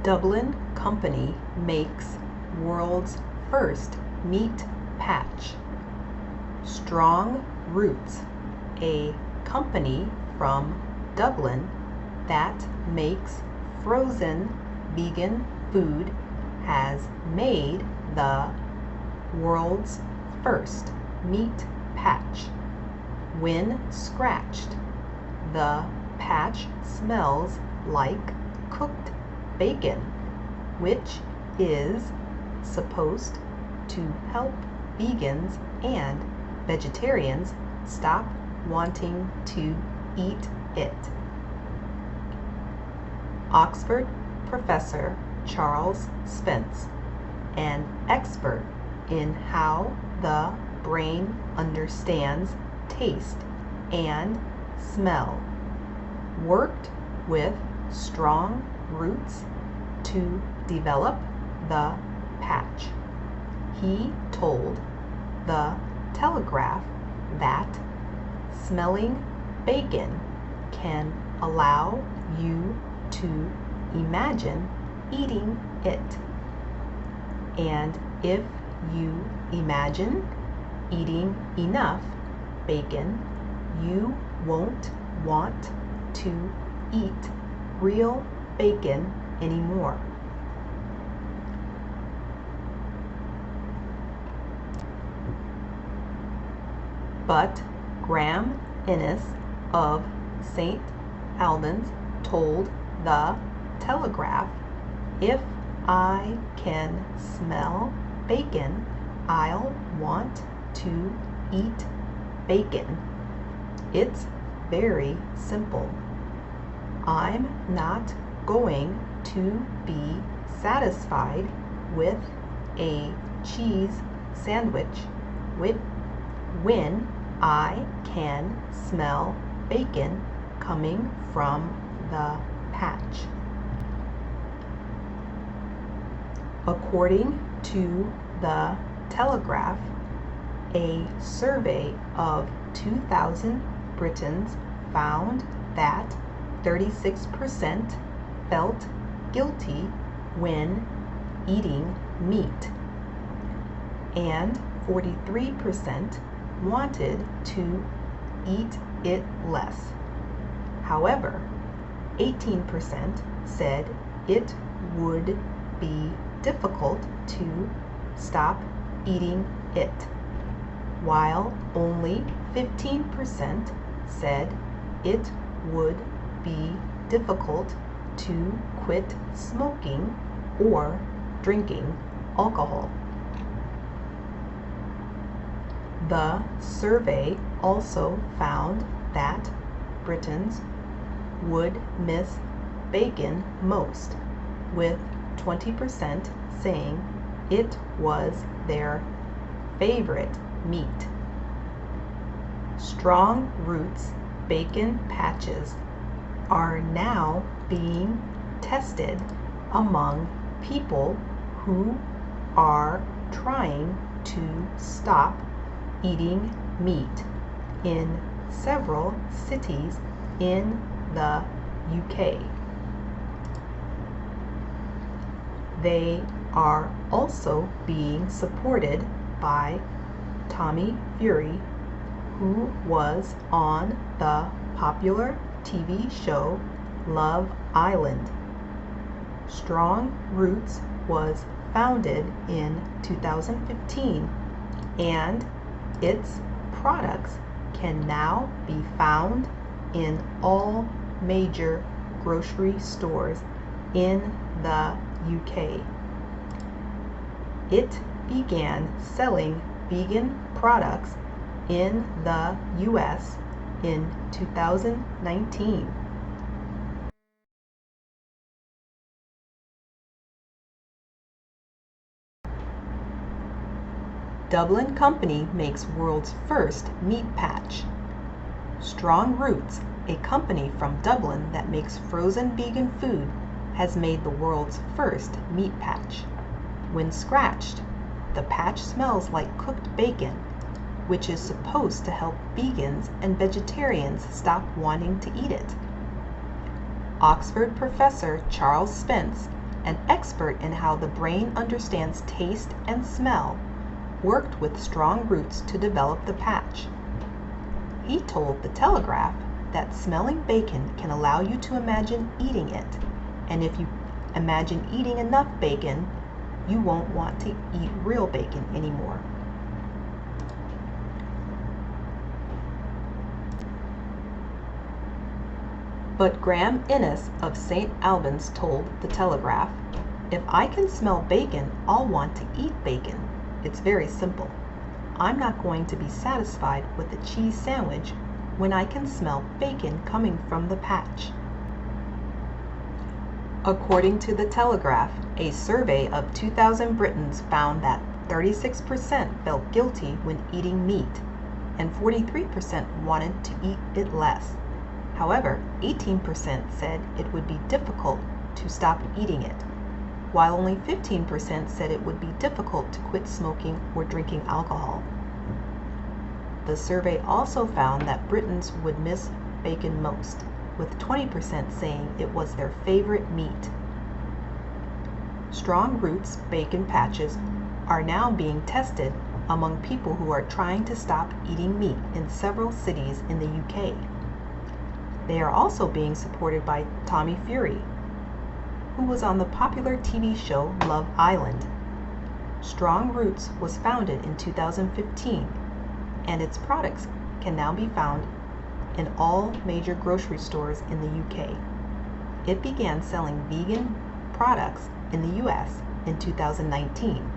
Dublin company makes world's first meat patch. Strong Roots, a company from Dublin that makes frozen vegan food, has made the world's first meat patch. When scratched, the patch smells like cooked bacon, which is supposed to help vegans and vegetarians stop wanting to eat it. Oxford professor Charles Spence, an expert in how the brain understands taste and smell, worked with Strong Roots to develop the patch. He told the Telegraph that smelling bacon can allow you to imagine eating it. And if you imagine eating enough bacon, you won't want to eat real bacon anymore. But Graham Innes of St. Albans told the Telegraph, "If I can smell bacon, I'll want to eat bacon. It's very simple. I'm not going to be satisfied with a cheese sandwich when I can smell bacon coming from the patch." According to the Telegraph, a survey of 2,000 Britons found that 36% felt guilty when eating meat, and 43% wanted to eat it less. However, 18% said it would be difficult to stop eating it, while only 15% said it would be difficult to quit smoking or drinking alcohol. The survey also found that Britons would miss bacon most, with 20% saying it was their favorite meat. Strong Roots bacon patches are now being tested among people who are trying to stop eating meat in several cities in the UK. They are also being supported by Tommy Fury, who was on the popular TV show Love Island. Strong Roots was founded in 2015, and its products can now be found in all major grocery stores in the UK. It began selling vegan products in the US in 2019. Dublin company makes world's first meat patch. Strong Roots, a company from Dublin that makes frozen vegan food, has made the world's first meat patch. When scratched, the patch smells like cooked bacon, which is supposed to help vegans and vegetarians stop wanting to eat it. Oxford professor Charles Spence an expert in how the brain understands taste and smell, worked with strong roots to develop the patch. He told The Telegraph that smelling bacon can allow you to imagine eating it, and if you imagine eating enough bacon, you won't want to eat real bacon anymore. But Graham Innes of St. Albans told The Telegraph, "If I can smell bacon, I'll want to eat bacon. It's very simple. I'm not going to be satisfied with a cheese sandwich when I can smell bacon coming from the patch." According to The Telegraph, a survey of 2,000 Britons found that 36% felt guilty when eating meat, and 43% wanted to eat it less. However, 18% said it would be difficult to stop eating it, while only 15% said it would be difficult to quit smoking or drinking alcohol. The survey also found that Britons would miss bacon most, with 20% saying it was their favorite meat. Strong Roots bacon patches are now being tested among people who are trying to stop eating meat in several cities in the UK. They are also being supported by Tommy Fury, who was on the popular TV show Love Island. Strong Roots was founded in 2015, and its products can now be found in all major grocery stores in the UK. It began selling vegan products in the US in 2019